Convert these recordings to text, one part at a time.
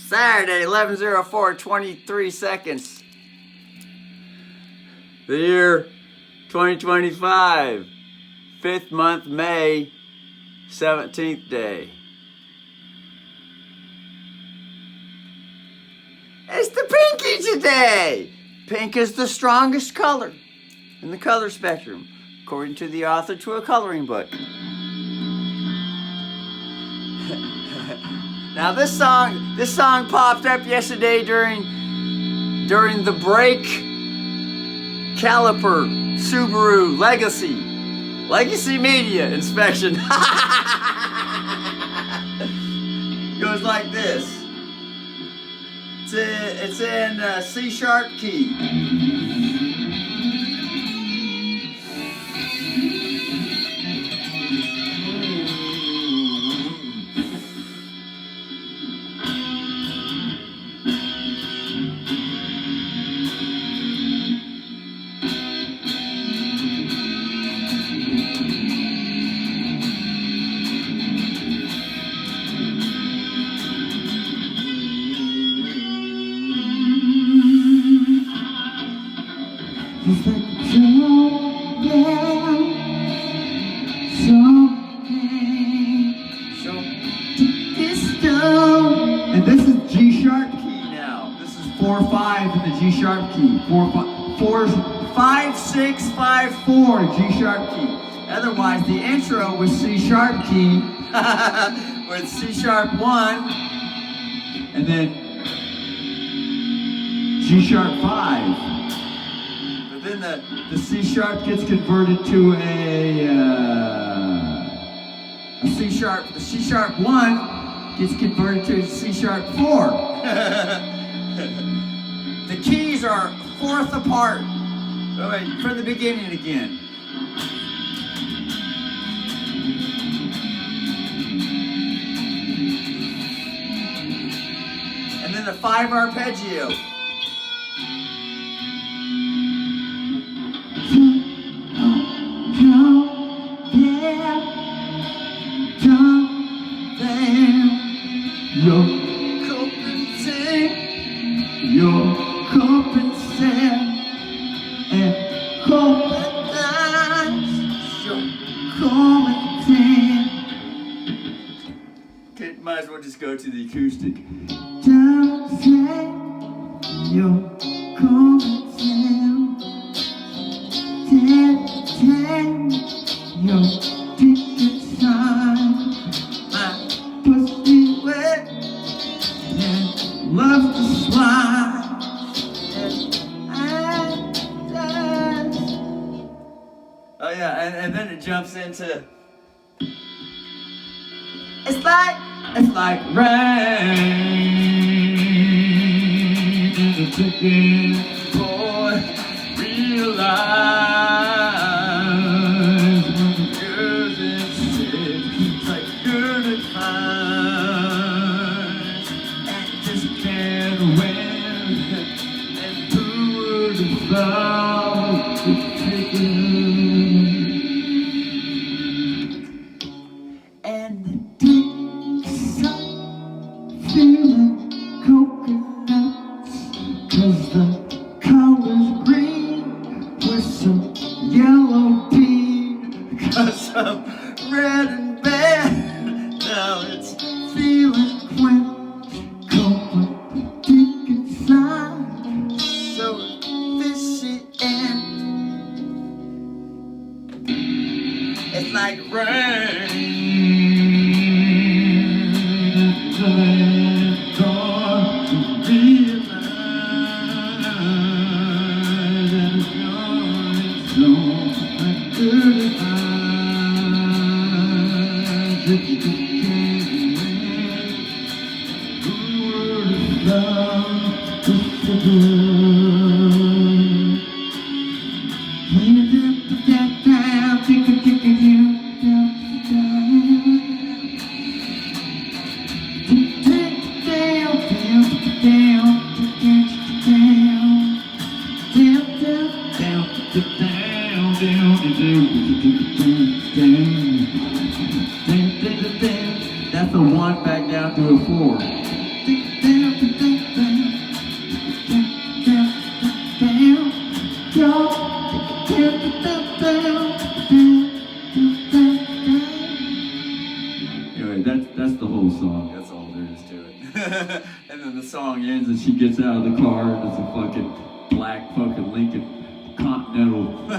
Saturday, 11:04:23 seconds. The year 2025, 5th month, May, 17th day. It's the pinky today! Pink is the strongest color in the color spectrum, according to the author to a coloring book. Now this song popped up yesterday during the brake caliper Subaru Legacy Media inspection. Goes like this. It's in C sharp key. It's like a and this is G sharp key now. This is 4/5 in the G sharp key. 5/6/5/4 G sharp key. Otherwise, the intro was C sharp key with C sharp 1, and then G sharp 5. Then the C sharp gets converted to a C sharp. The C sharp 1 gets converted to a C sharp 4. The keys are fourth apart. So wait, from the beginning again. And then the 5 arpeggio. You're compensating and okay, might as well just go to the acoustic. You're compensating, your ticket sign, my pussy wet and love to slide. Oh yeah, and then it jumps into it's like rain in the ticket, boy, realize when the girls in sick, it's like good advice, and just can't win, and who would have thought the ticket. Some red and bad, now it's feeling quench, cold, deep inside, so fishy and it's like rain. Don't realize that it's not like good. That's a 1 back down to a 4. And then the song ends and she gets out of the car and it's a fucking black fucking Lincoln Continental.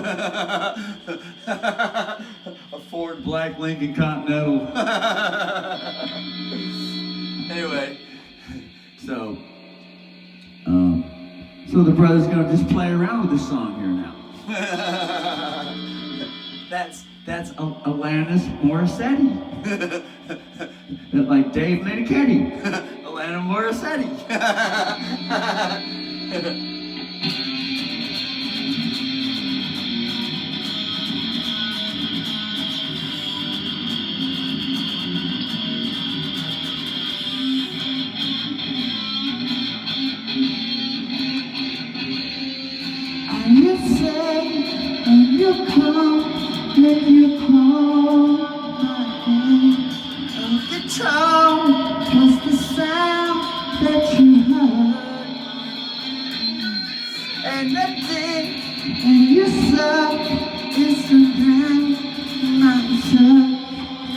A Ford black Lincoln Continental. Anyway, so the brother's gonna just play around with this song here now. That's Alanis Morissette. Like Dave Meniketti. Alanis Morissette. And you say, and you come, and you call my name. Of the tone was the sound that you heard. And the thing, and you suck, is around my touch.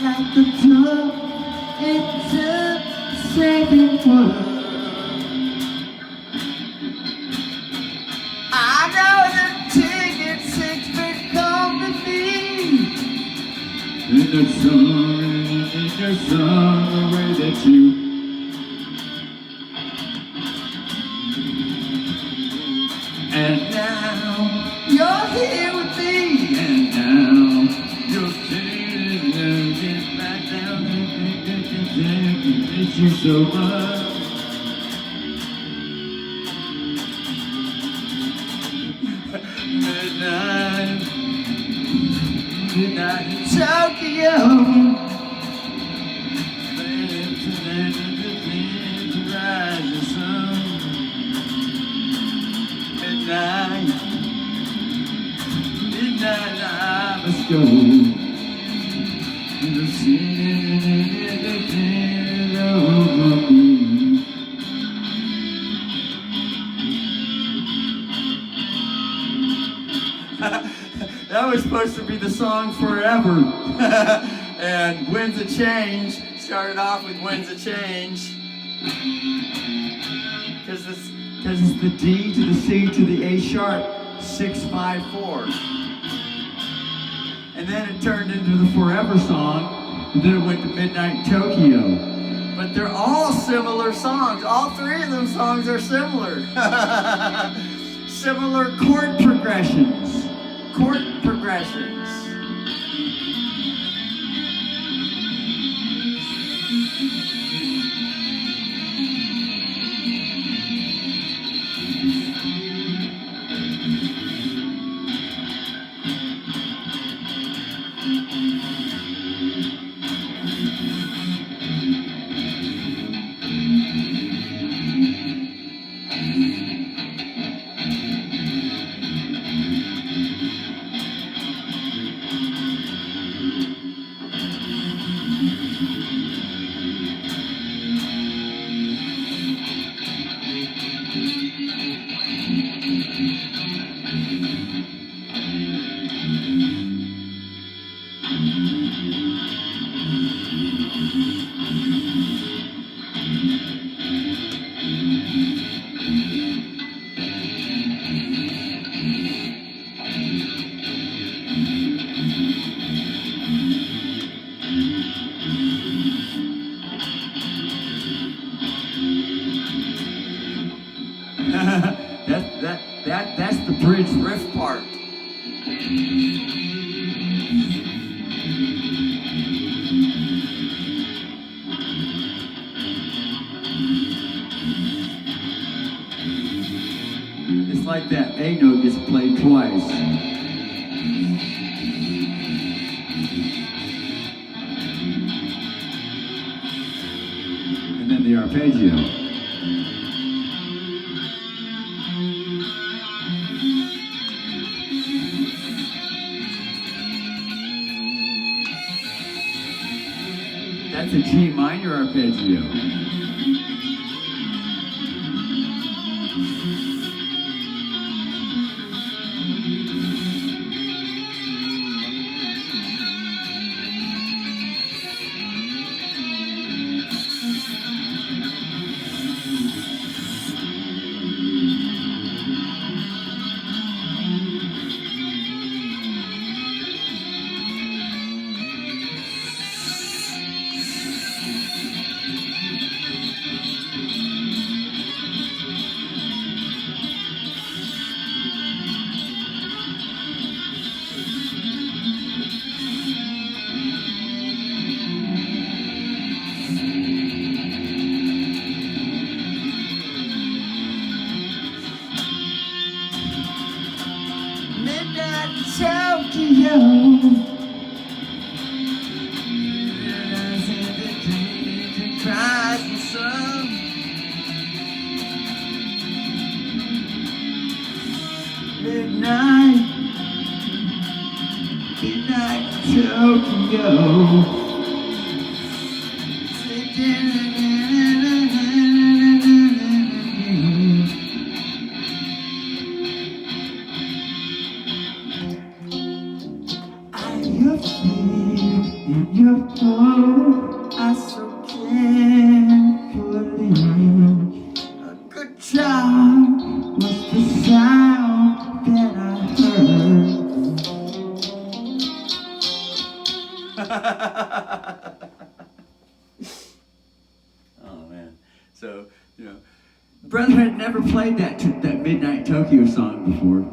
Like the dove into saving word. I know the ticket 6 feet company. In the sun, the way that you and now You're here with me. and now you're sitting and get back down and miss you so much. Midnight in Tokyo. Midnight, I must go. The city over me. That was supposed to be the song Forever. And When's a Change started off with When's a Change. Because it's the D to the C to the A sharp 6-5-4. And then it turned into the Forever song, and then it went to Midnight in Tokyo. But they're all similar songs. All three of them songs are similar. Similar chord progressions. Chord progressions. That's the bridge riff part. It's like that A note gets played twice. And then the arpeggio. That's a G minor arpeggio. Cries the sun. Midnight Tokyo. Your feet in your toe, I so carefully. A good job was the sound that I heard. Oh man, so Brother had never played that Midnight Tokyo song before.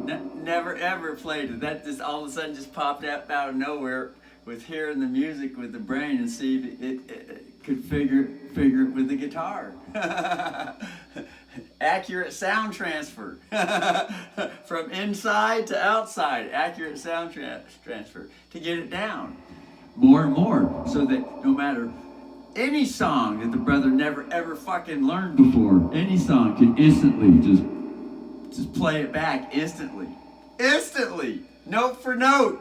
Never ever played it. That just all of a sudden just popped up out of nowhere with hearing the music with the brain and see if it could figure it with the guitar. Accurate sound transfer from inside to outside. Accurate sound transfer to get it down more and more, so that no matter any song that the brother never ever fucking learned before, any song can instantly just play it back instantly, note for note.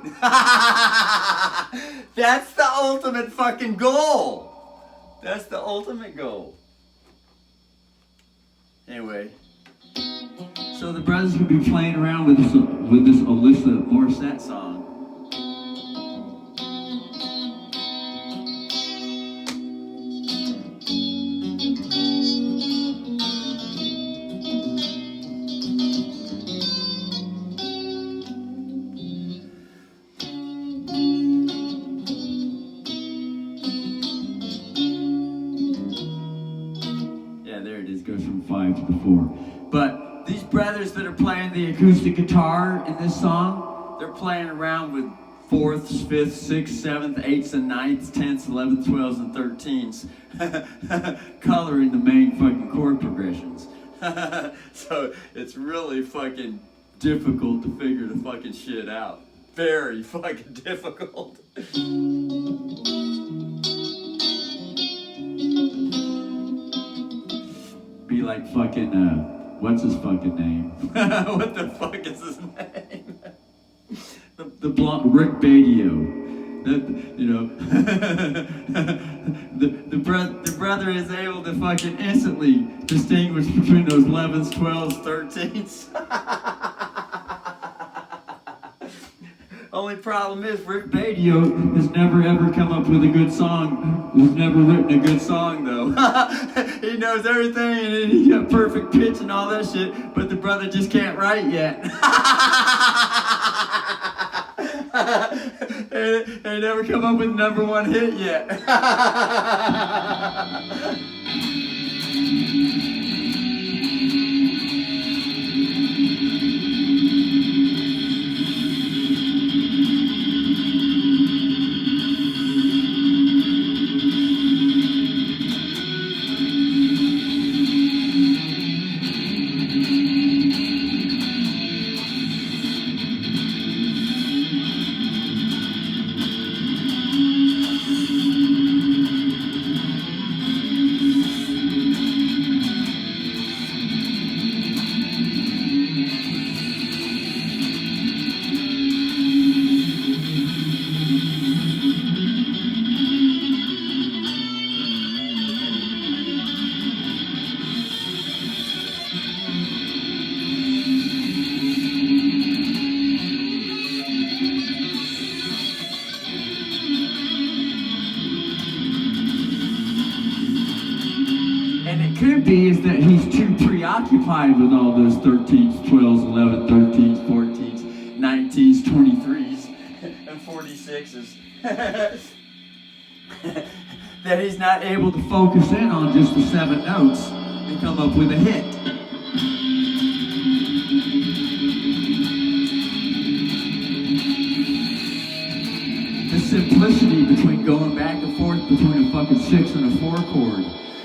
That's the ultimate fucking goal. That's the ultimate goal. Anyway, so the brothers will be playing around with this Alyssa Morissette song. Goes from 5 to the 4. But these brothers that are playing the acoustic guitar in this song, they're playing around with 4th, 5th, 6th, 7th, 8th, and 9th, 10th, 11th, 12th, and 13th, coloring the main fucking chord progressions. So it's really fucking difficult to figure the fucking shit out. Very fucking difficult. Be like fucking, what's his fucking name? What the fuck is his name? the blonde Rick Badio. The brother is able to fucking instantly distinguish between those 11s, 12s, 13s. Only problem is Rick Badio has never ever come up with a good song. He's never written a good song though. He knows everything and he's got perfect pitch and all that shit, but the brother just can't write yet. He never come up with #1 hit yet. Could be is that he's too preoccupied with all those 13s, 12s, 11s, 13s, 14s, 19s, 23s, and 46s. That he's not able to focus in on just the 7 notes and come up with a hit. The simplicity between going back and forth between a fucking 6 and a 4 chord,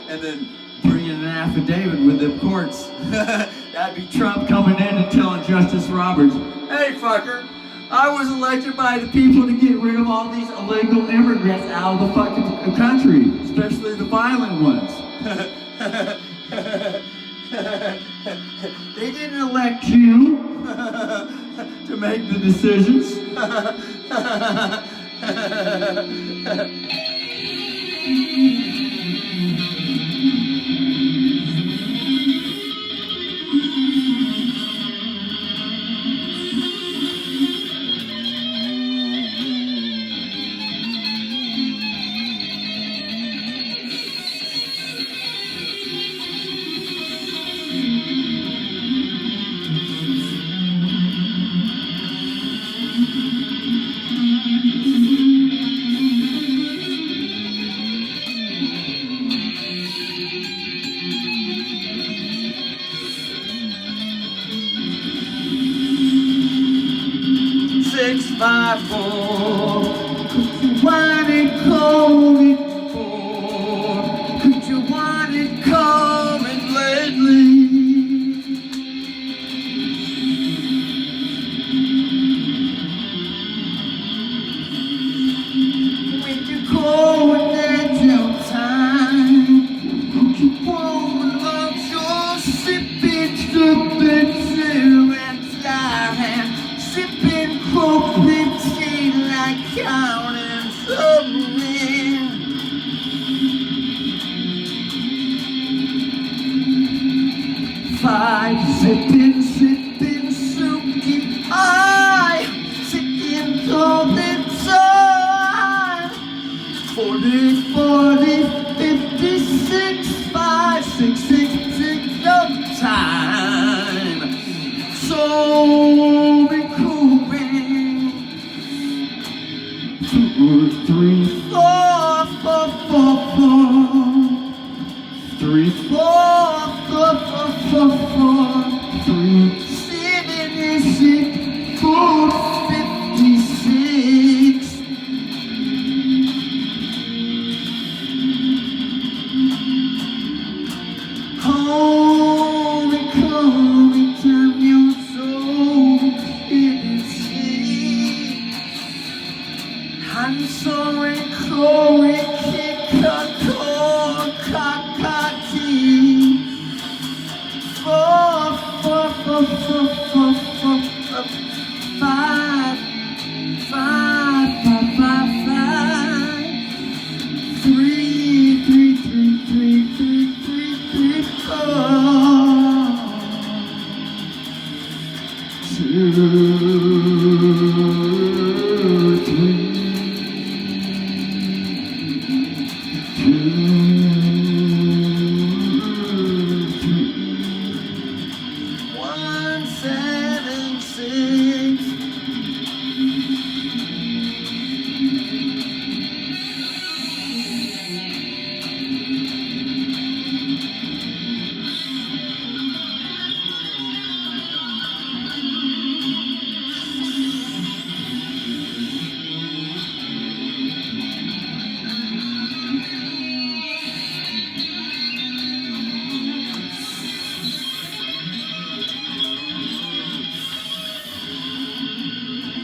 and then bringing an affidavit with them chords. That'd be Trump coming in and telling Justice Roberts, "Hey fucker, I was elected by the people to get rid of all these illegal immigrants out of the fucking country, especially the violent ones. They didn't elect you to make the decisions. 654. Could you want it cold before? Could you want it coming lately? When you call in that your time, could you want about your sipping, slipping, cigarette slide, sipping, hoping, like counting submarine. Five, sipping, sipping, soaking, I, sipping, golden time. 40, 40, 56, 5, 6, 6, 6, no time. So recouping. 2, 3, 4, 4, 4, 4. 3, 4, 4, 4, 4, 4. 3, 76, 4, 56. Holy, holy time, you're so innocent. I'm sorry, Corey, kick a cockatoo. 4, 4, 4, 4, 4, 4, 5, 5, 5, 5, 5. 3, 3, 3, 3, 3, 3, 3, 4. 2, 3. 176.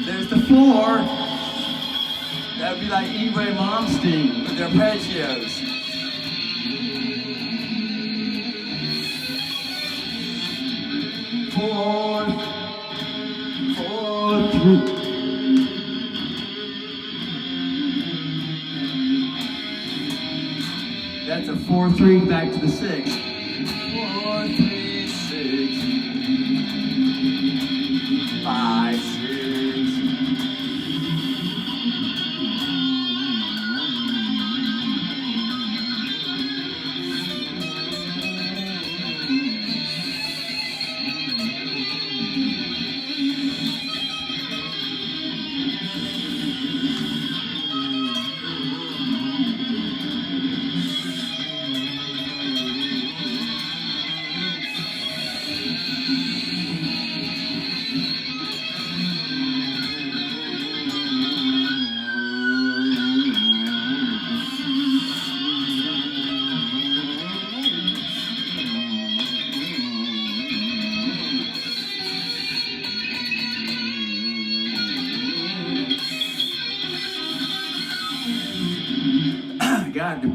There's the 4. That would be like Yngwie Malmsteen with their arpeggios. 4, 4, 3. That's a 4, 3 back to the 6. 4, 3, 6. 5, 6.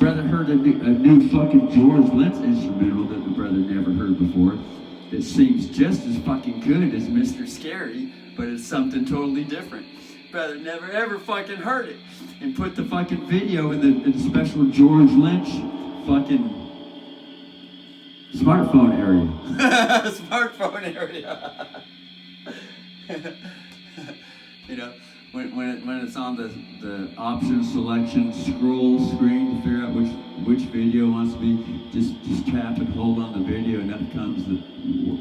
brother heard a new fucking George Lynch instrumental that the brother never heard before. It seems just as fucking good as Mr. Scary, but it's something totally different. Brother never ever fucking heard it, and put the fucking video in the special George Lynch fucking smartphone area. Smartphone area. You know, when it's on the option selection scroll screen to figure out which video wants to be, just tap and hold on the video, and up comes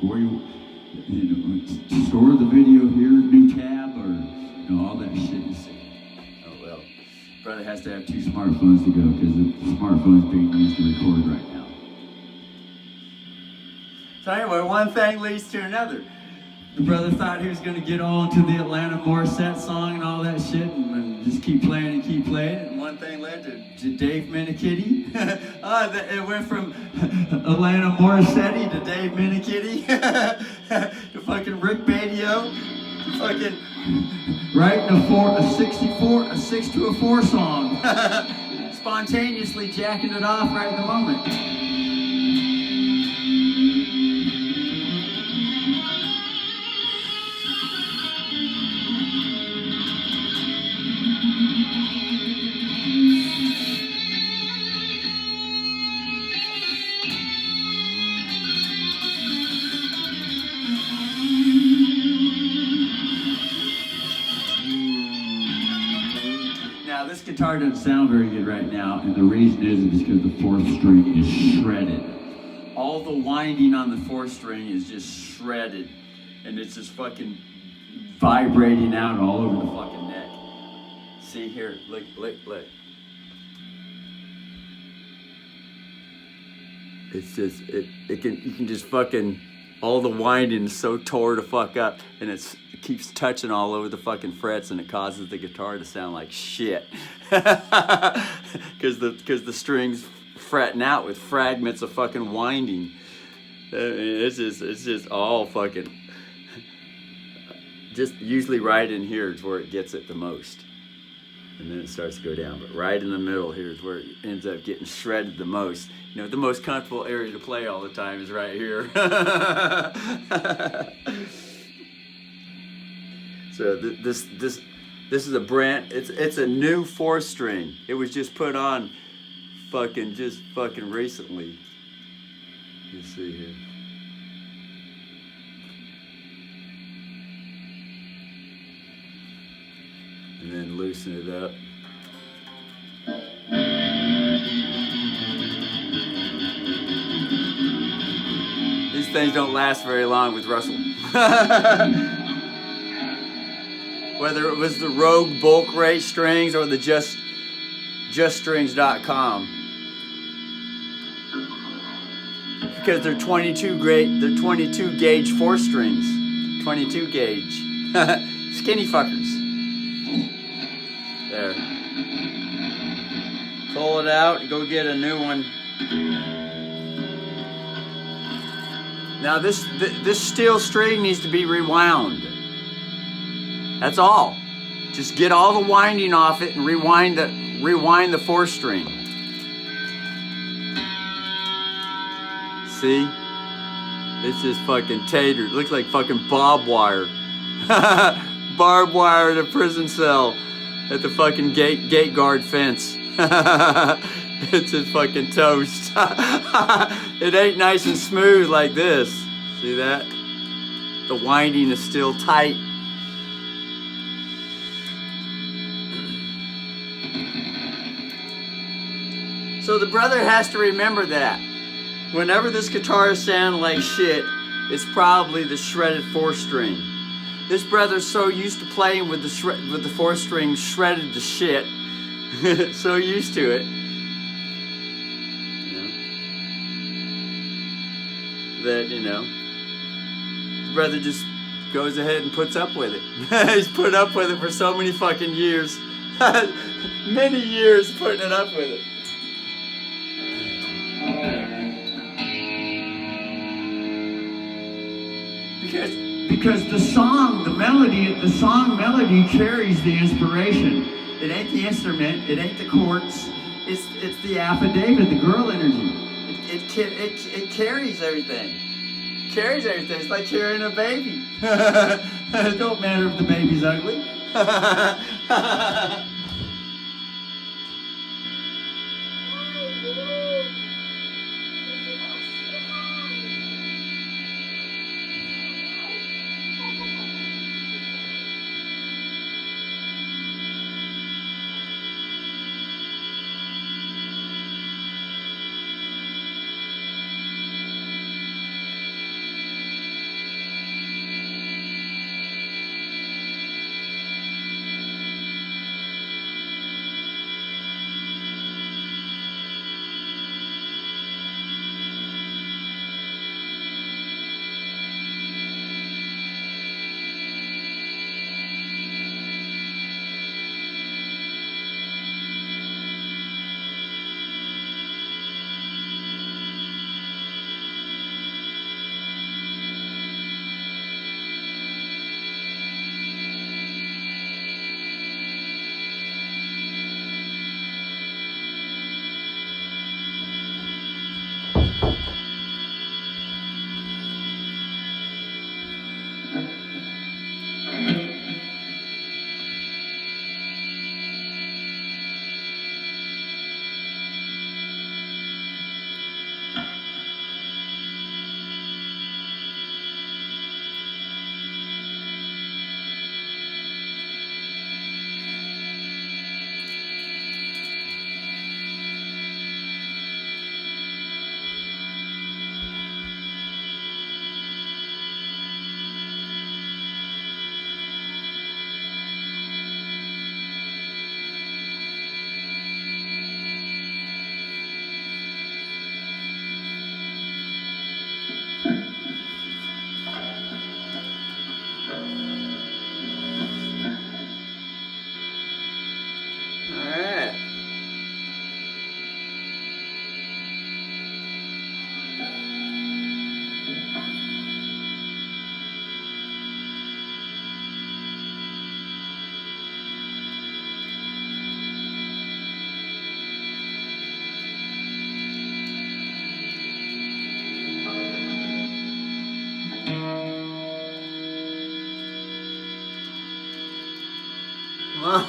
where you know, store the video here, new tab, or all that shit you see. Oh well, brother has to have 2 smartphones to go because the smartphone is being used to record right now. So anyway, one thing leads to another. The brother thought he was going to get on to the Atlanta Morissette song and all that shit and just keep playing and keep playing. And one thing led to Dave Minikitty. It went from Atlanta Morissette to Dave Minikitty to fucking Rick Badio to fucking writing a 6 to a 4 song. Spontaneously jacking it off right in the moment. This guitar doesn't sound very good right now, and the reason is because the 4th string is shredded. All the winding on the 4th string is just shredded, and it's just fucking vibrating out all over the fucking neck. See here, look. It's just, you can just fucking, all the winding is so tore to fuck up, and it keeps touching all over the fucking frets, and it causes the guitar to sound like shit. Because the strings fretting out with fragments of fucking winding. It's just all fucking, just usually right in here is where it gets it the most. And then it starts to go down, but right in the middle here is where it ends up getting shredded the most. You know, the most comfortable area to play all the time is right here. So this is a brand. It's a new 4th string. It was just put on, fucking recently. You see here. And then loosen it up. These things don't last very long with Russell. Whether it was the Rogue bulk rate strings or the juststrings.com. Because they're 22 gauge 4 strings. 22 gauge. Skinny fuckers. There. Pull it out and go get a new one. Now this steel string needs to be rewound. That's all. Just get all the winding off it and rewind the 4th string. See? It's just fucking tatered. Looks like fucking barbed wire. Barbed wire in a prison cell at the fucking gate guard fence. It's just fucking toast. It ain't nice and smooth like this. See that? The winding is still tight. So the brother has to remember that. Whenever this guitar sounds like shit, it's probably the shredded 4th string. This brother's so used to playing with the 4th string shredded to shit. So used to it. That, the brother just goes ahead and puts up with it. He's put up with it for so many fucking years. Many years putting it up with it. Because the song melody carries the inspiration. It ain't the instrument, it ain't the chords, It's the affidavit, the girl energy. It carries everything. Carries everything. It's like carrying a baby. It don't matter if the baby's ugly.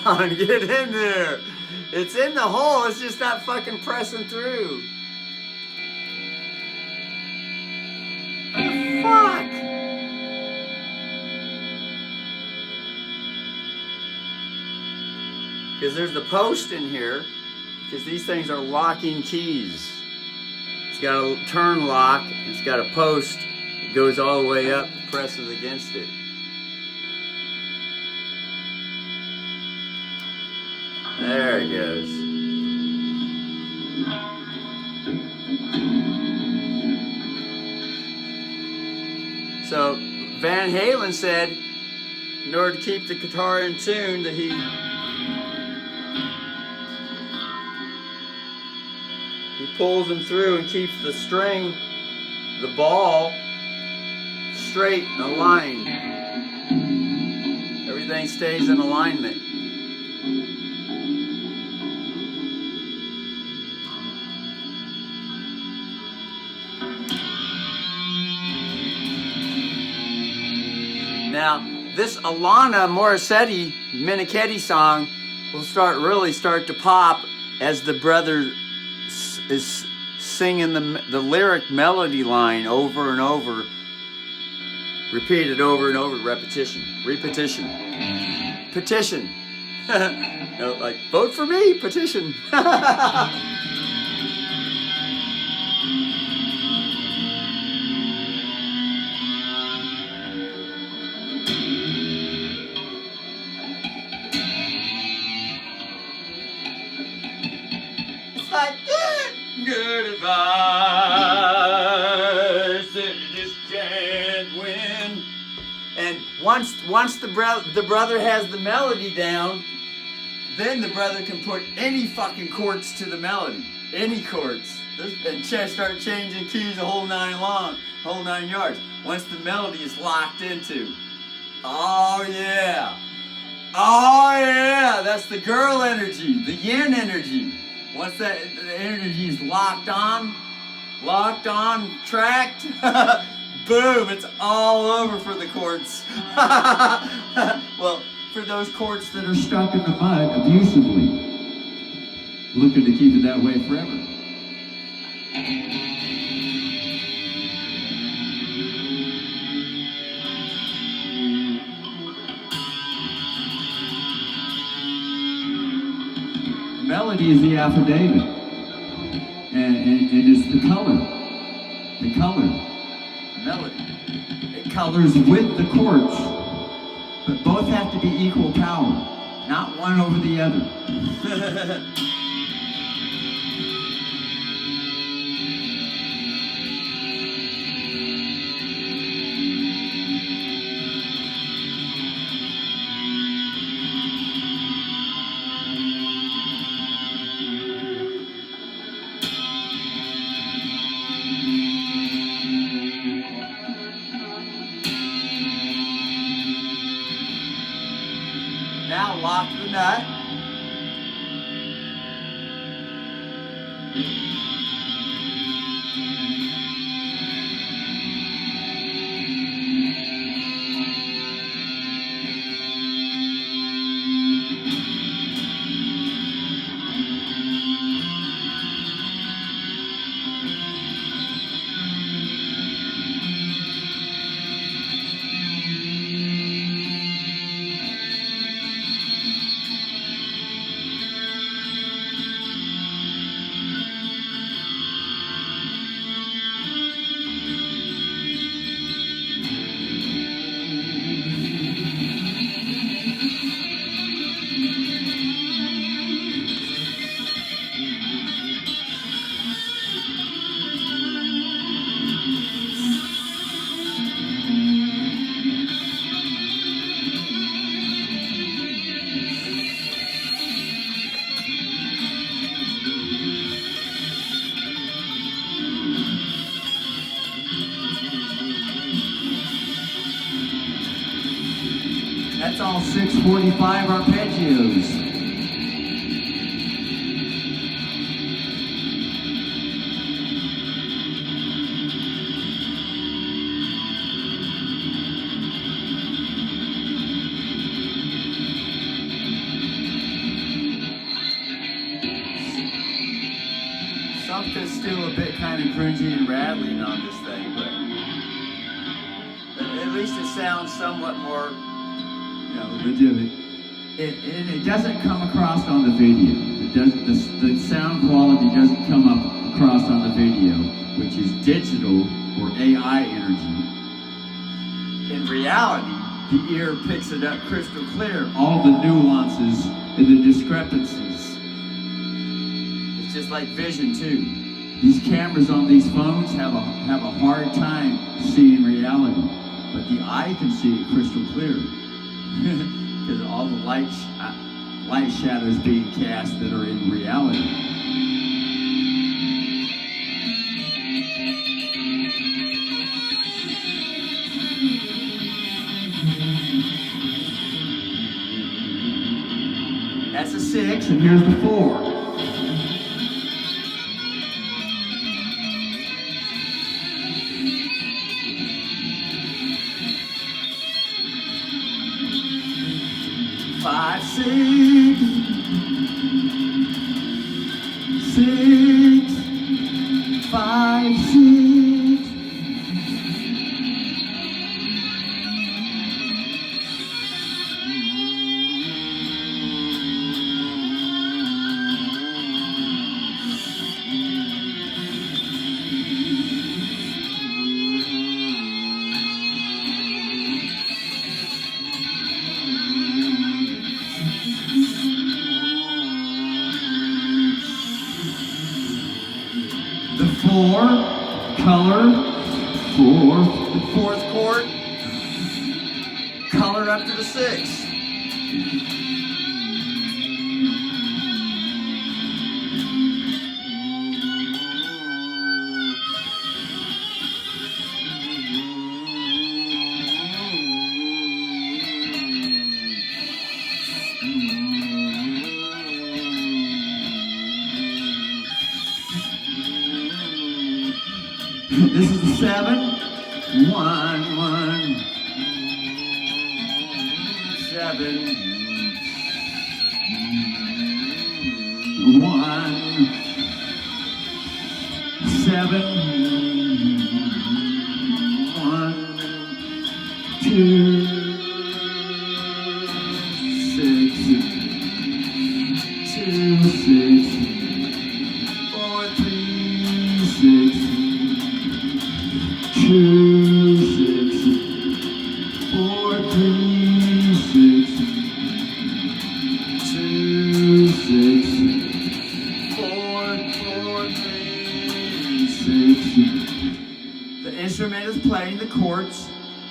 Come on, get in there. It's in the hole, it's just not fucking pressing through. Fuck! Because there's the post in here, because these things are locking keys. It's got a turn lock, it's got a post, it goes all the way up, presses against it. There it goes. So Van Halen said, in order to keep the guitar in tune, that he pulls them through and keeps the string, the ball, straight and aligned. Everything stays in alignment. Now, this Alana Morissette Menichetti song will really start to pop as the brother is singing the lyric melody line over and over, repeated over and over, repetition, petition. No, like, vote for me, petition. Good advice that you just can't win. And once the brother has the melody down, then the brother can put any fucking chords to the melody, any chords, and start changing keys the whole nine yards. Once the melody is locked into. Oh yeah, that's the girl energy, the yin energy. What's that? The energy's locked on, tracked. Boom! It's all over for the courts. Well, for those courts that are stuck in the mud abusively, looking to keep it that way forever. Melody is the affidavit, and it's the color, melody. It colors with the chords, but both have to be equal power, not one over the other. Now lock the nut. That's all 645 arpeggios. Something's still a bit kind of cringy and rattling on this thing, but at least it sounds somewhat more, legitimate. It doesn't come across on the video. The sound quality doesn't come up across on the video, which is digital or AI energy. In reality, the ear picks it up crystal clear, all the nuances and the discrepancies. It's just like vision too. These cameras on these phones have a hard time seeing reality, but the eye can see it crystal clear. Because of all the light shadows being cast that are in reality. That's a 6, and here's the 4. Five, 6, 6, 5, 6. The 4, color, 4, the 4th chord, color up to the 6. 1, 7, 1, 7, 1, 2, 6, 2, 6, 4, 3, 6, 2, 6, 4, 3, 6, 2, 6, 4, 3, 6. The instrument is playing the chords,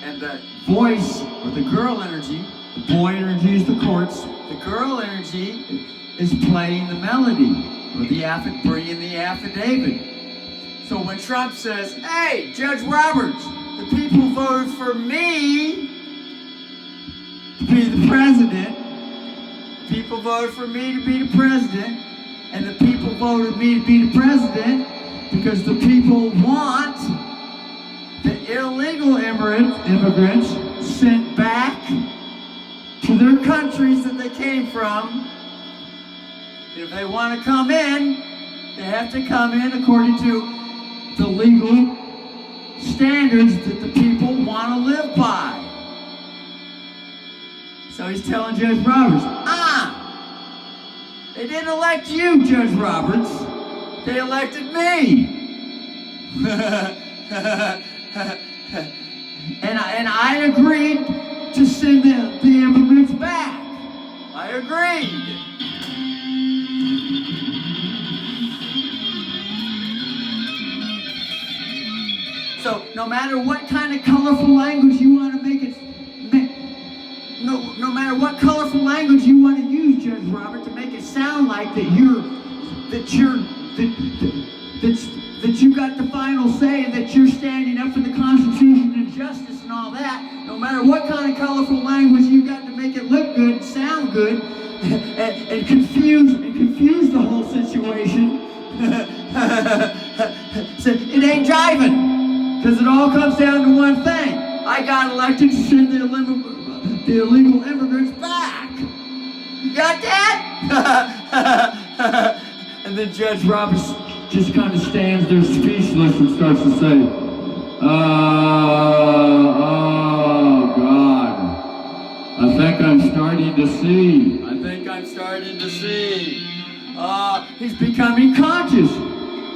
and the voice, or the girl energy, the boy energy is the chords, the girl energy is playing the melody, or bringing the affidavit. So when Trump says, hey, Judge Roberts, the people voted for me to be the president, people voted for me to be the president, and the people voted me to be the president because the people want the illegal immigrants sent back to their countries that they came from. If they want to come in, they have to come in according to the legal standards that the people want to live by. So he's telling Judge Roberts, they didn't elect you, Judge Roberts. They elected me. and I agreed to send the immigrants back. I agreed. So no matter what kind of colorful language you want to make it, no matter what colorful language you want to use, Judge Robert, to make it sound like that you got the final say and that you're standing up for the Constitution and justice and all that, no matter what kind of colorful language you got to make it look good, sound good, and confuse the whole situation, so it ain't jiving. Because it all comes down to one thing. I got elected to send the illegal immigrants back. You got that? And then Judge Roberts just kind of stands there speechless and starts to say, oh God, I think I'm starting to see. He's becoming conscious.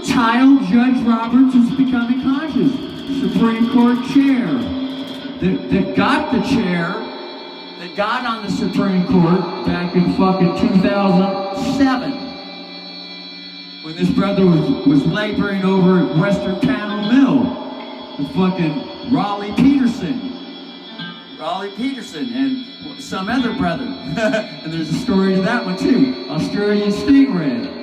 Child Judge Roberts is becoming conscious. Supreme Court chair that got the chair, that got on the Supreme Court back in fucking 2007 when this brother was laboring over at Western Panel Mill with fucking Raleigh Peterson and some other brother. And there's a story to that one too. Australian Stingray.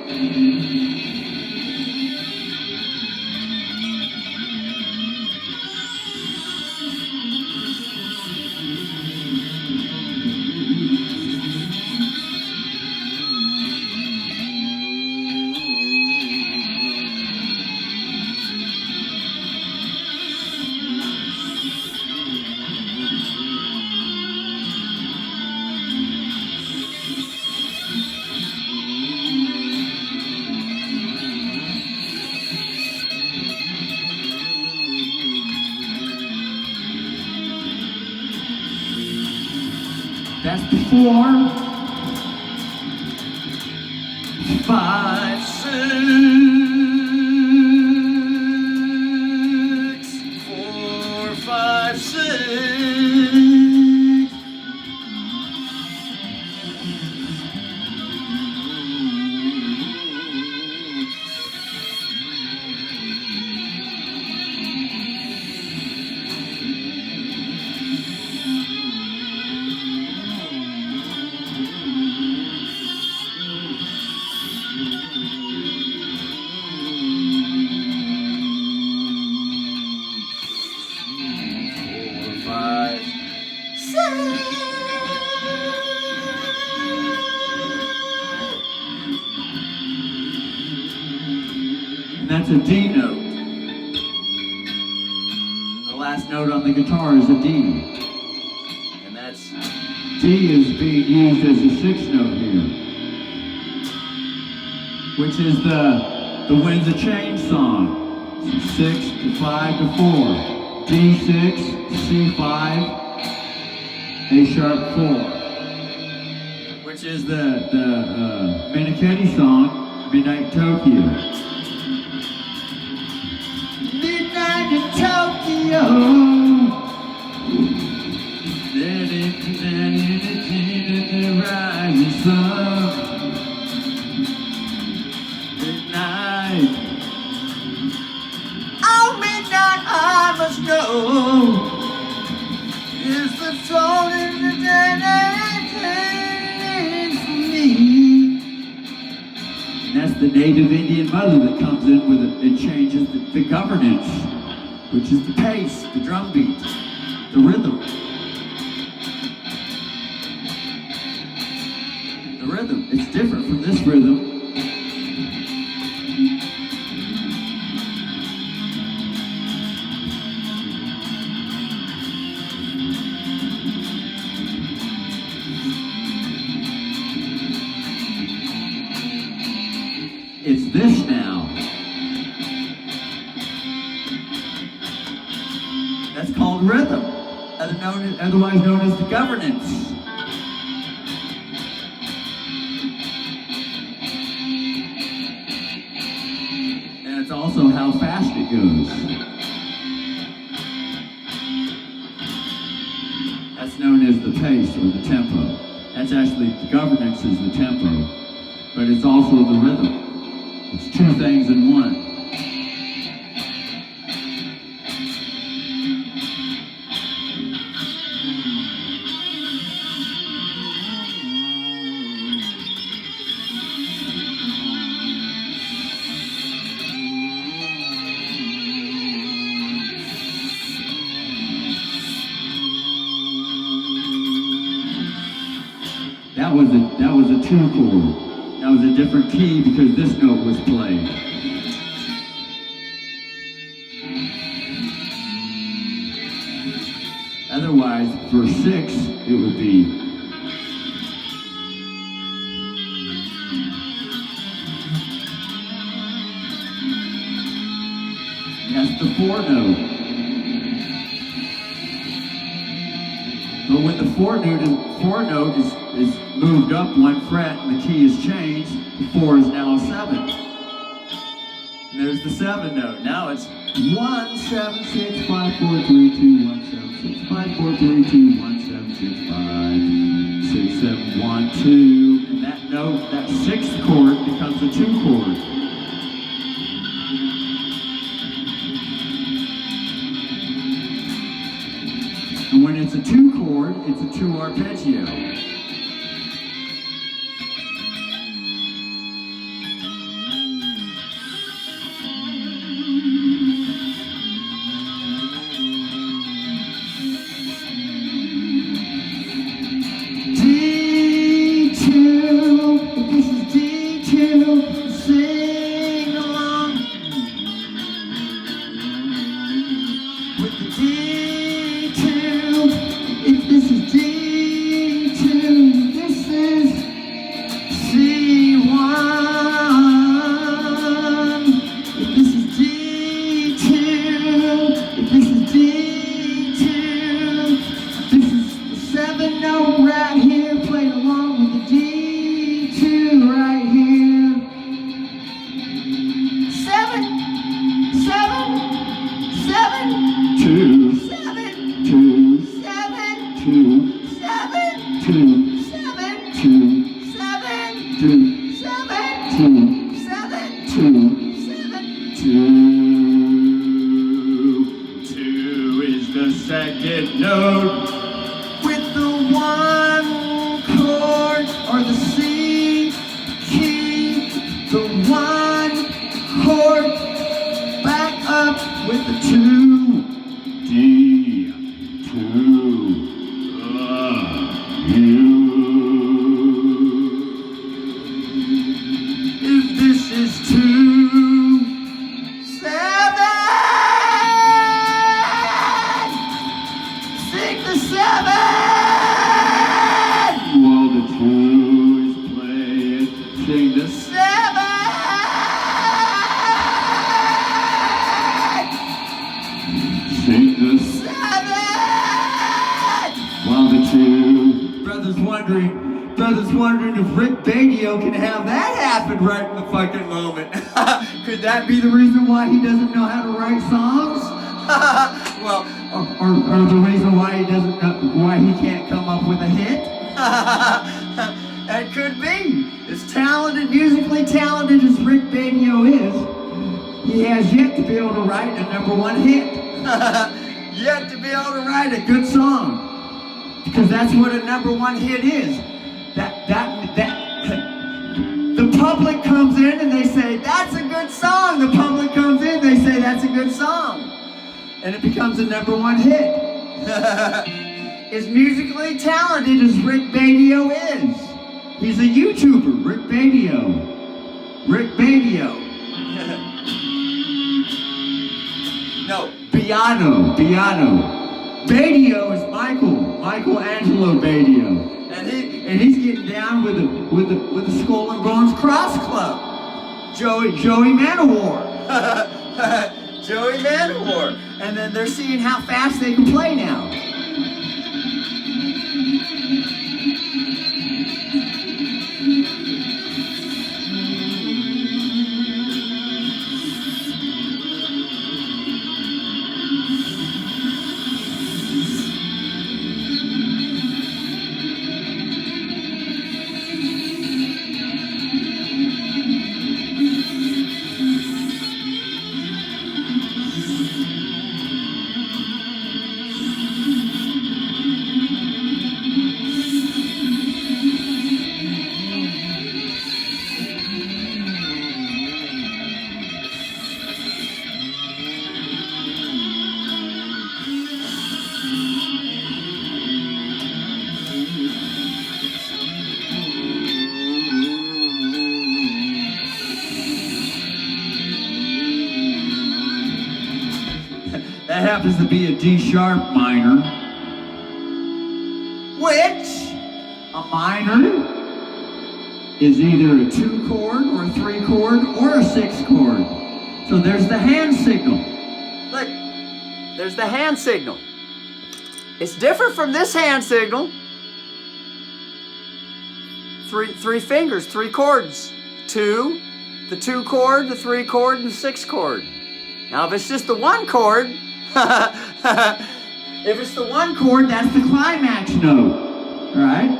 That's before 5, 6, 4, 5, 6. And that's a D note. The last note on the guitar is a D. And that's D is being used as a sixth note here, which is the Winds of Change song. 6 to 5 to 4. D6, C5, A sharp 4. Which is the Minichetti song, Midnight Tokyo. Midnight in Tokyo. The rising sun. Midnight. Oh, midnight, I must know. Is the soul in the dead for me? And that's the native Indian mother that comes in with it and changes the governance, which is the pace, the drum beat, the rhythm. The rhythm, it's different from this rhythm. It's this now. That's called rhythm, otherwise known as the governance. And it's also how fast it goes. That's known as the pace or the tempo. That's actually, the governance is the tempo, but it's also the rhythm. It's two things in one. That was a 2 chord. That was a different key because this note was played. Otherwise, for 6, it would be. That's the 4 note. But when the 4 note is moved up 1 fret and the key is changed, the 4 is now a 7. And there's the 7 note. Now it's 1 7 6 5 4 3 2 1 7 6 5 4 3 2 1 7 6 5 6 7 1 2. And that note, that 6th chord becomes a 2 chord. And when it's a 2 chord, it's a 2 arpeggio. seven. While the two is playing, sing the Seven. sing the Seven. while the two brothers wondering if Rick Badio can have that happen right in the fucking moment. Could that be the reason why he doesn't know how to write songs? Well, or the reason why he doesn't know, why he can't come up with a hit? That could be. As talented, musically talented as Rick Badio is, he has yet to be able to write a #1 hit. Yet to be able to write a good song. Because that's what a #1 hit is. The public comes in and they say, that's a good song. The public comes in, they say, that's a good song. And it becomes a #1 hit. As musically talented as Rick Badio is. He's a YouTuber, Rick Badio. Rick Badio. No, Beato. Badio is Michelangelo Badio. And he's getting down with the Skull and Bones Cross Club. Joey Manowar. Joey Manowar. And then they're seeing how fast they can play now. That happens to be a D sharp minor, which a minor is either a 2 chord or a 3 chord or a 6 chord. So there's the hand signal. Look, there's the hand signal. It's different from this hand signal. Three fingers, 3 chords. 2, the 2 chord, the 3 chord, and the 6 chord. Now if it's just the 1 chord, if it's the 1 chord, that's the climax note, right?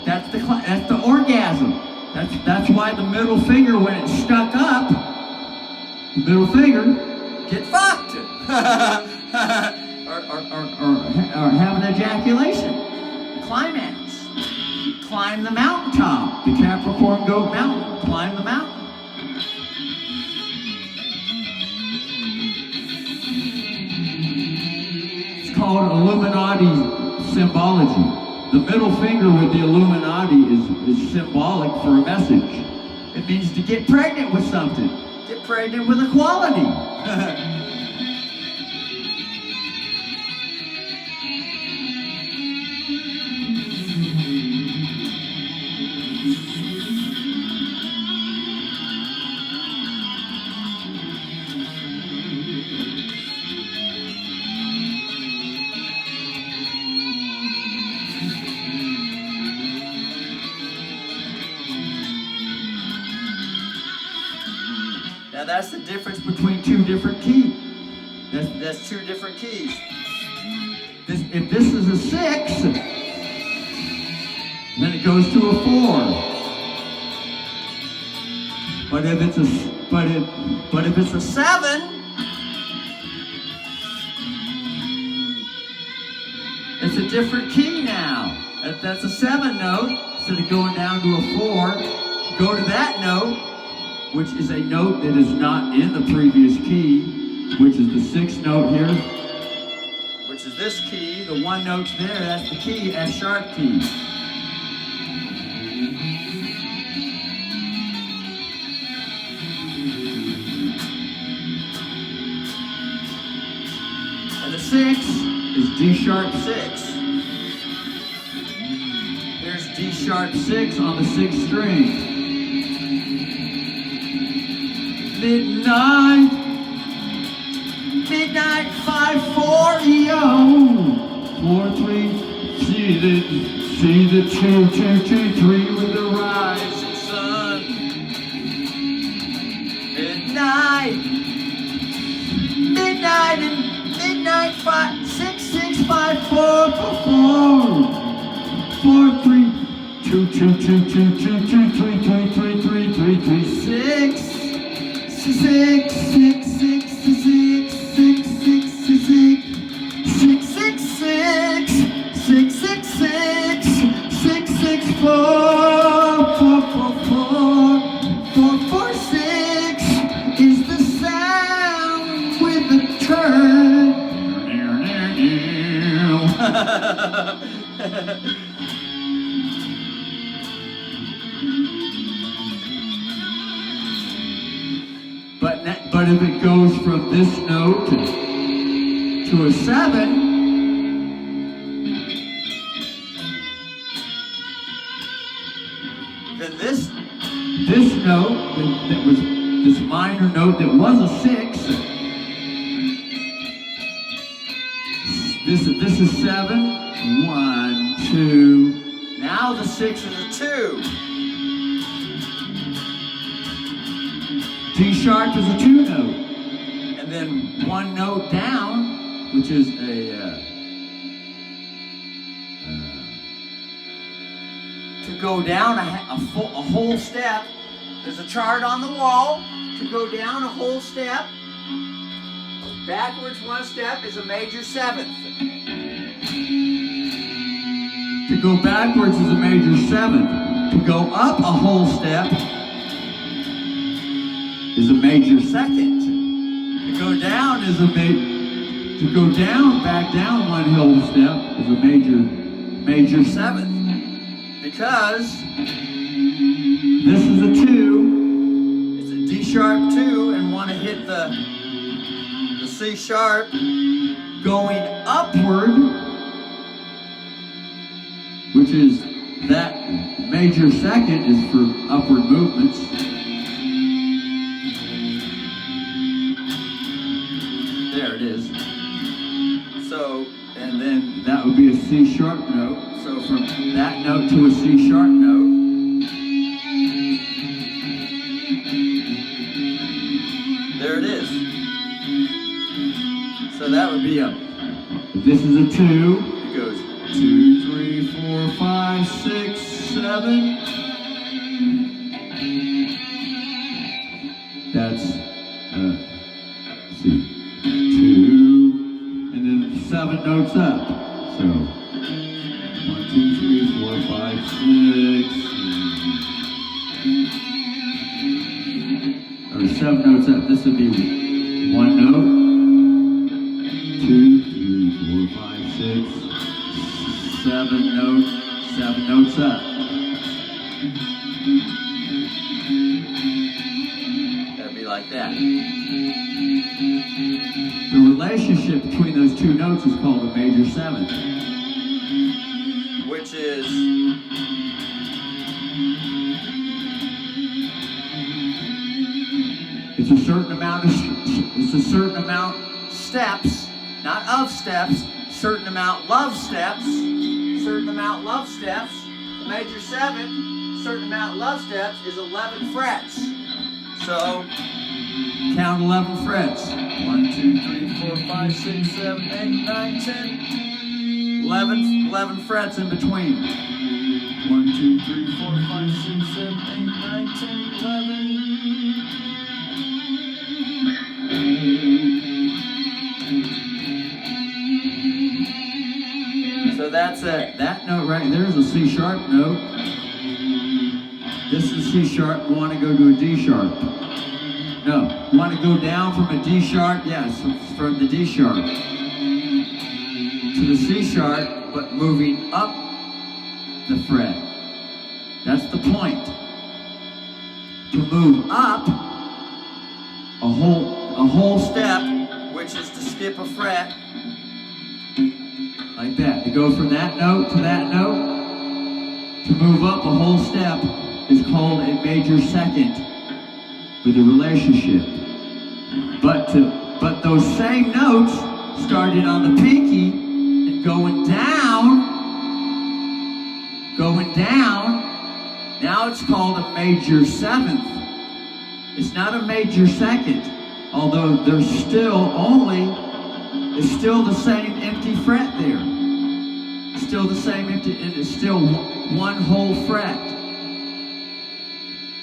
That's the orgasm. That's why the middle finger, when it's stuck up, the middle finger, get fucked, or have an ejaculation. Climax. Climb the mountaintop. The Capricorn Goat Mountain. Climb the mountain. Called Illuminati symbology. The middle finger with the Illuminati is symbolic for a message. It means to get pregnant with something. Get pregnant with equality. Now that's the difference between 2 different keys. That's 2 different keys. If this is a 6, then it goes to a 4. But if it's a 7, it's a different key now. If that's a 7 note, instead of going down to a 4, go to that note, which is a note that is not in the previous key, which is the 6th note here, which is this key. The 1 note's there, that's the key, F sharp key. And the 6 is D sharp 6. D sharp 6 on the 6th string. Midnight 5/4 yo. 4/3. See the 2/2/2/3 with the rising sun. Midnight and midnight 5/6/6/5/4/4. 4/3. 2/2/2/2/2/3/3/3/3/3/3/6. 4/4/6 is the sound with the turn. But if it goes from this note to a 7, then this note that was this minor note that was a 6. This is 7. 1, 2. Now the 6 is a 2. D sharp is a 2 note, and then one note down, which is to go down a whole step. There's a chart on the wall. To go down a whole step, backwards one step is a major 7th. To go backwards is a major 7th. To go up a whole step is a major 2nd. To go down back down one whole step is a major 7th. Because this is a 2, it's a D sharp 2, and want to hit the C sharp going upward, which is that major 2nd is for upward movements. There it is. So, and then that would be a C sharp note. So from that note to a C sharp note. There it is. So that would be this is a 2. It goes 2, 3, 4, 5, 6, 7. That's, see. 2, and then 7 notes up. So 1, 2, 3, 4, 5, 6. Or 7 notes up. This would be 1 note. 2, 3, 4, 5, 6. 7 notes. 7 notes up. That'd be like that. The relationship between those two notes is called a major 7th, which is it's a certain amount steps, not of steps, certain amount love steps, certain amount love steps. The major 7th, certain amount love steps is 11 frets. So count 11 frets. 1, 2, 3, 4, 5, 6, 7, 8, 9, 10. 11 frets in between. 1, 2, 3, 4, 5, 6, 7, 8, 9, 10, 11. So that's that note right there is a C sharp note. This is C sharp. We want to go to a D sharp. No, we want to go down from a D sharp, yes, from the D sharp to the C sharp, but moving up the fret. That's the point. To move up a whole step, which is to skip a fret, like that. To go from that note to that note To move up a whole step is called a major second with a relationship. But those same notes started on the pinky and going down, now it's called a major seventh. It's not a major second, although it's still the same empty fret there. It's still the same empty, and it's still one whole fret.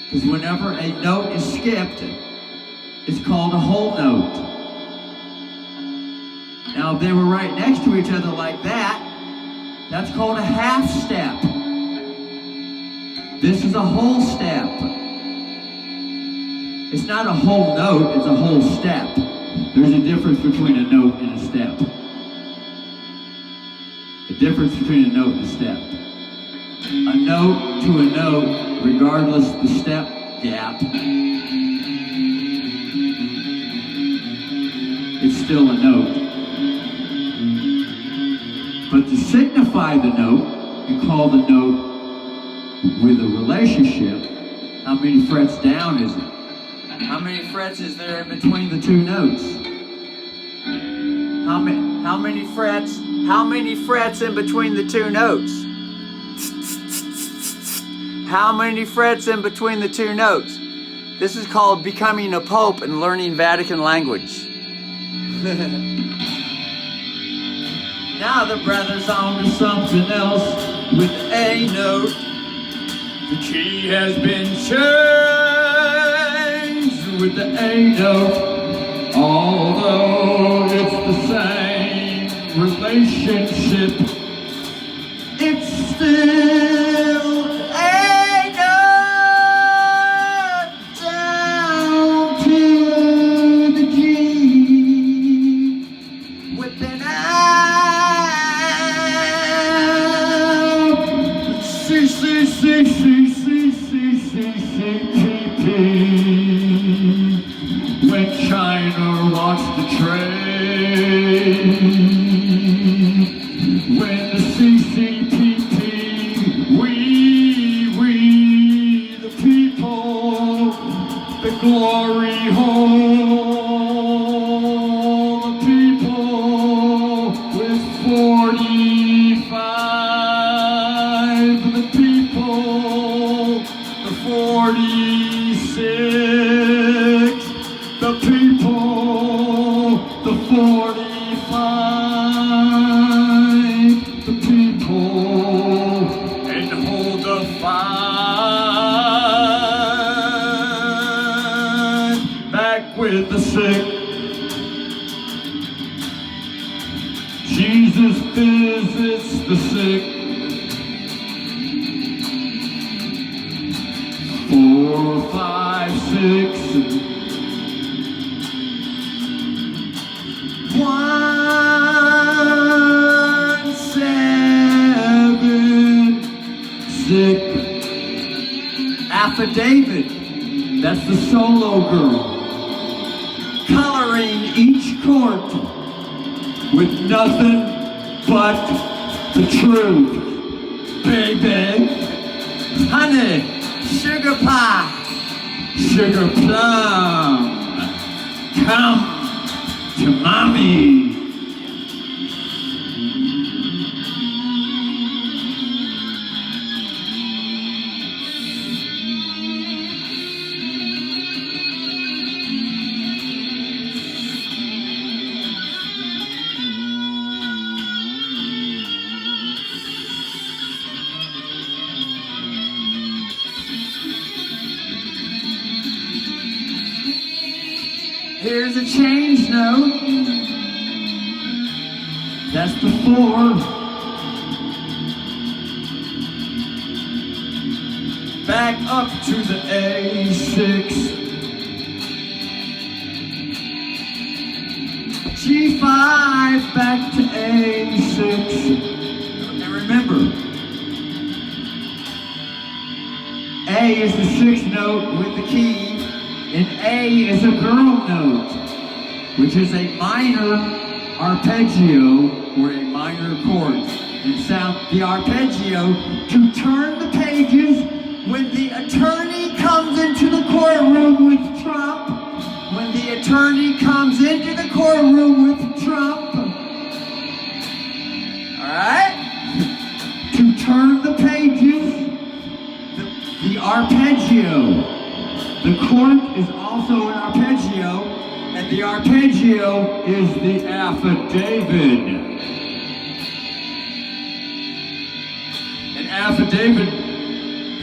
Because whenever a note is skipped, it's called a whole note. Now, if they were right next to each other like that, that's called a half step. This is a whole step. It's not a whole note, it's a whole step. There's a difference between a note and a step. The difference between a note and a step. A note to a note, regardless of the step gap, it's still a note. But to signify the note and call the note with a relationship, how many frets down is it? How many frets is there in between the two notes? How many frets in between the two notes? How many frets in between the two notes? This is called becoming a pope and learning Vatican language. Now the brother's on to something else with a note. The key has been changed with the A note, although it's the same relationship, it's still A note down to the G with an F, C, C, C, C, C, C, C, C, T, T. When China wants to trade, when the CCTP, we, the people, the glory hole, the people with 45, the people, the 46, the people, the 45, the people, and hold the five, back with the sick. Jesus visits the sick. 4, 5, 6. 1, 7, 6. Affidavit. That's the solo girl. Coloring each court with nothing but the truth. Baby, honey, sugar pie, sugar plum, come to mommy. Here's a change note. That's the 4. Back up to the A6. G5 back to A6. And remember, A is the 6th note with the key. And A is a girl note, which is a minor arpeggio or a minor chord. And sound the arpeggio, to turn the pages when the attorney comes into the courtroom with Trump. When the attorney comes into the courtroom with Trump. Alright? To turn the pages, the arpeggio. The chord is also an arpeggio, and the arpeggio is the affidavit. An affidavit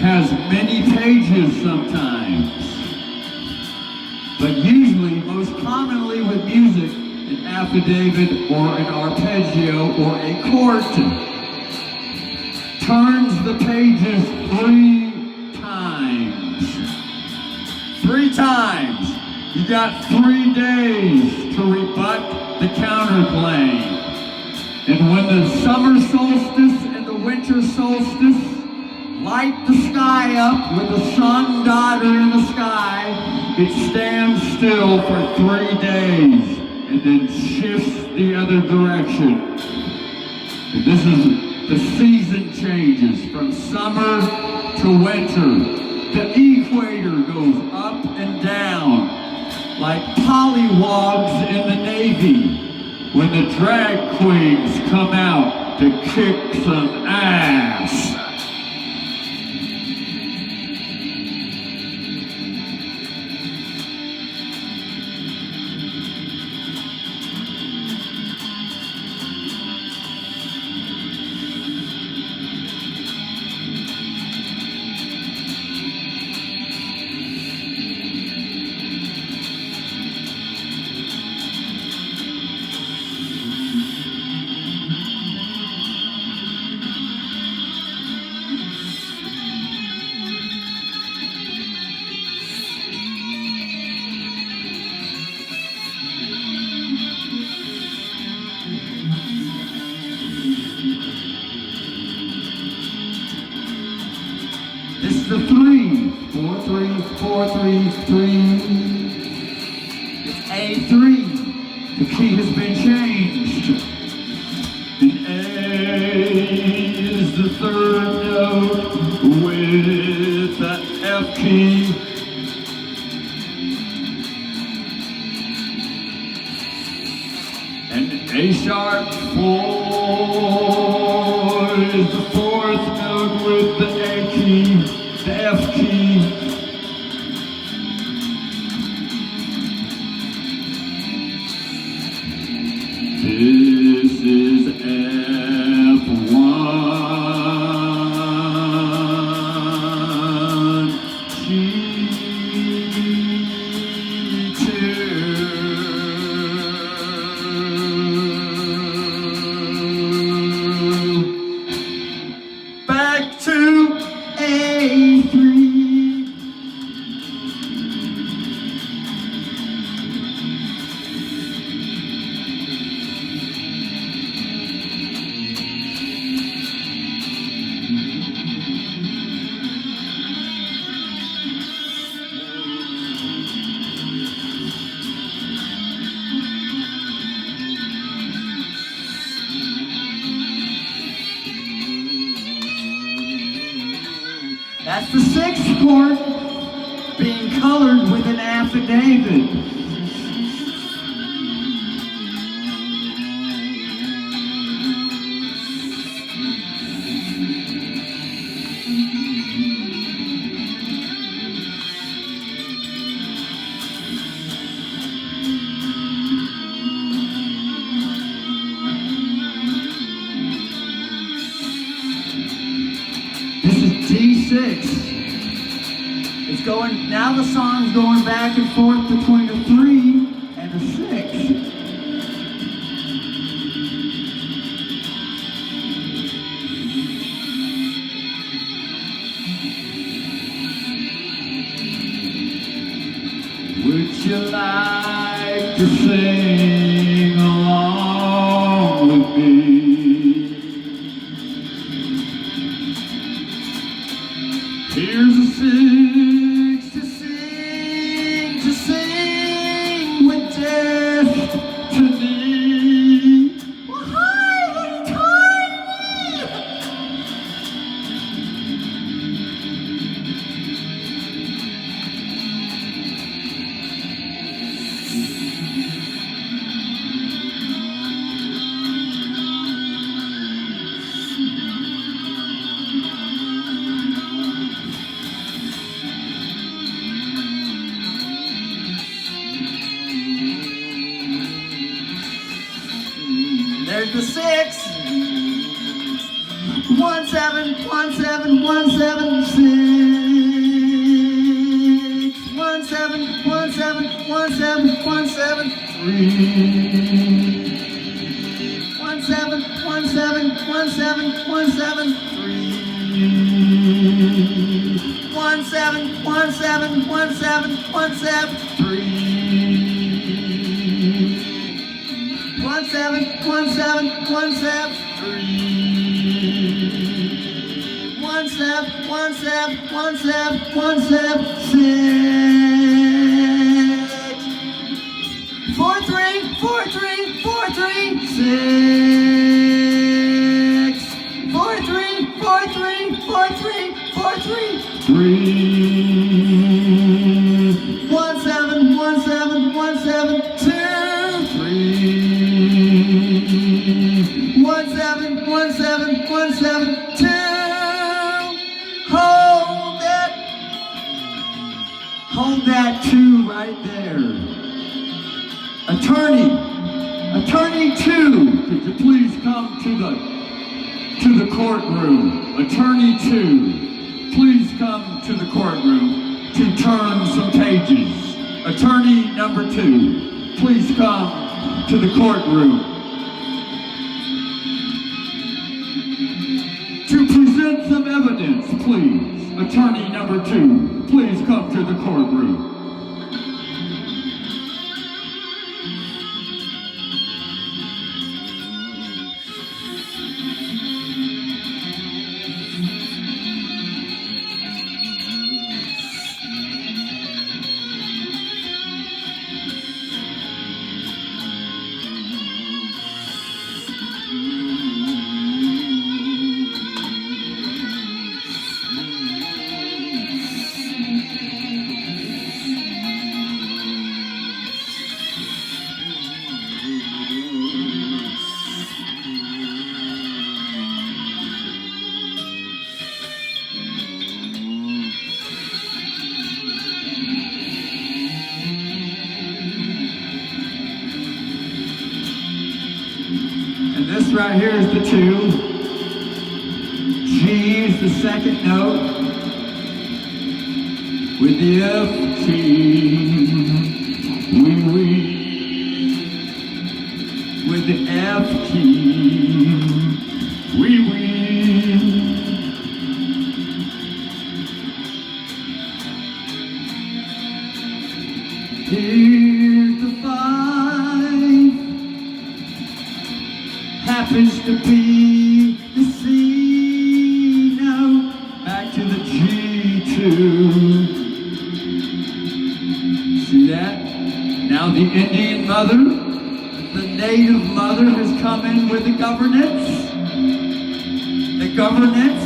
has many pages sometimes, but usually, most commonly with music, an affidavit or an arpeggio or a chord turns the pages 3 times. 3 times. You got 3 days to rebut the counterclaim. And when the summer solstice and the winter solstice light the sky up with the sun daughter in the sky, it stands still for 3 days and then shifts the other direction. And this is the season changes from summer to winter. The equator goes up and down like pollywogs in the Navy when the drag queens come out to kick some ass. This is the 3, 4, 3, 4, 3, 3. It's A3. The key has been changed. And A is the 3rd note with the F key. And A sharp 4 is the 4th note with the A key, the F key. This is F1, back to A3. That's the 6th chord being colored with an affidavit. This is D6. It's going, now the song's going back and forth between a 3 and a 6. Would you like to sing along with me? Here's a 6 to sing with destiny. Well, hi, little tiny. Hold that two right there. Attorney two, could you please come to the courtroom? Attorney two, please come to the courtroom to turn some pages. Attorney number two, please come to the courtroom to present some evidence, please. Attorney number two, please come to the courtroom. This right here is the two. G is the second note. With the F key, we. With the F key, we. Here's the five. Happens to be the C note, back to the G2. See that? Now the Indian mother, the native mother has come in with the governance. The government,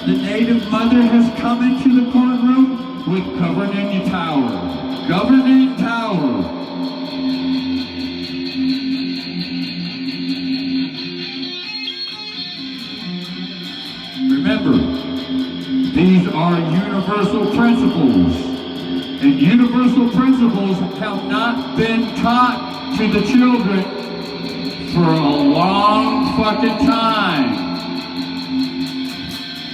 the native mother has come into the courtroom with governing power. Governing power. Remember, these are universal principles, and universal principles have not been taught to the children for a long fucking time.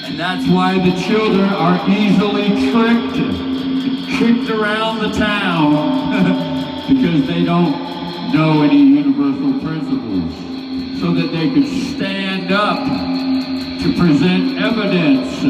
And that's why the children are easily tricked and kicked around the town because they don't know any universal principles, so that they could stand up to present evidence.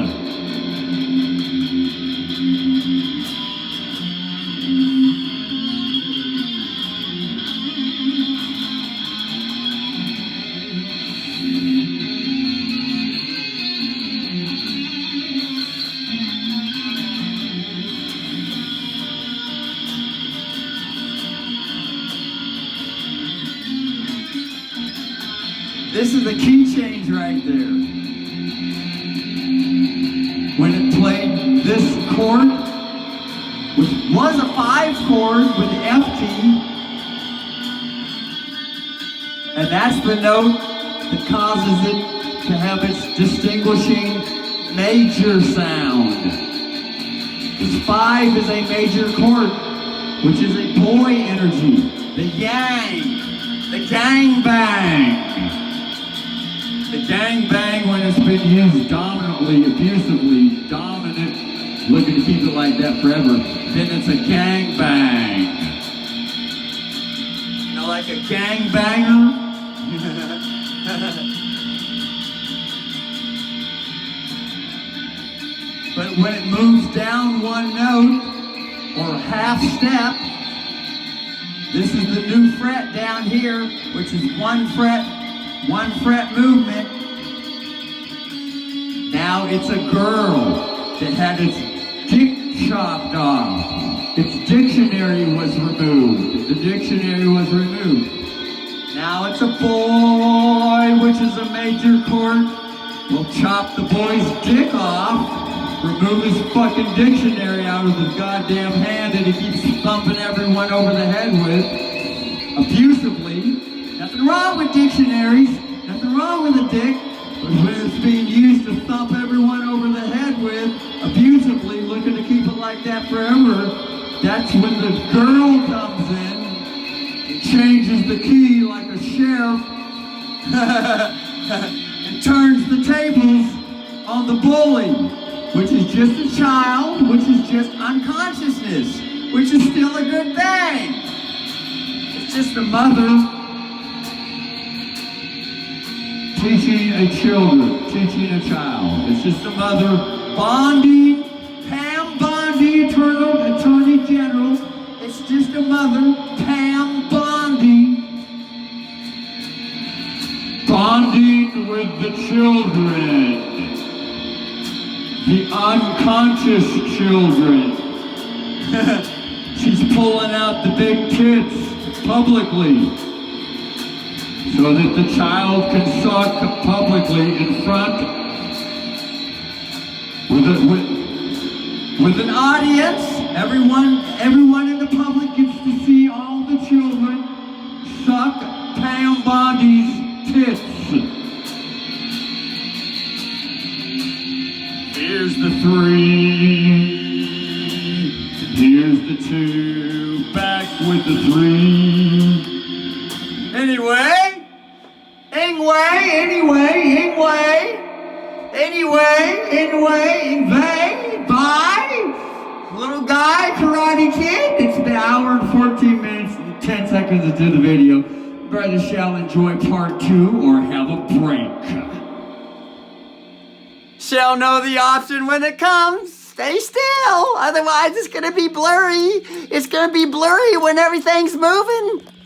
This is the key change right there. When it played this chord, which was a 5 chord with the F key, and that's the note that causes it to have its distinguishing major sound. Because 5 is a major chord, which is a boy energy, the yang, the gang bang. A gangbang when it's been used dominantly, abusively, dominant, looking to keep it like that forever, then it's a gangbang. You know, like a gangbanger? But when it moves down one note or half step, this is the new fret down here, which is one fret movement. Now it's a girl that had its dick chopped off. Its dictionary was removed. The dictionary was removed. Now it's a boy, which is a major chord. We'll chop the boy's dick off, remove his fucking dictionary out of his goddamn hand that he keeps thumping everyone over the head with, abusively. Nothing wrong with dictionaries, nothing wrong with a dick, but when it's being used to thump everyone over the head with, abusively, looking to keep it like that forever, that's when the girl comes in and changes the key like a sheriff and turns the tables on the bully, which is just a child, which is just unconsciousness, which is still a good thing. It's just a mother teaching a child. It's just a mother bonding, Pam Bondi, Attorney General. It's just a mother, Pam Bondi, bonding with the children, the unconscious children. She's pulling out the big tits publicly, so that the child can suck publicly in front with an audience. Everyone in the public gets to see all the children suck Pam Bondi's tits. Here's the 3. Here's the 2. Back with the 3. Anyway, bye. Little guy, Karate Kid. It's an hour and 14 minutes and 10 seconds into the video. Brothers shall enjoy part 2 or have a break. Shall know the option when it comes. Stay still, otherwise it's gonna be blurry. It's gonna be blurry when everything's moving.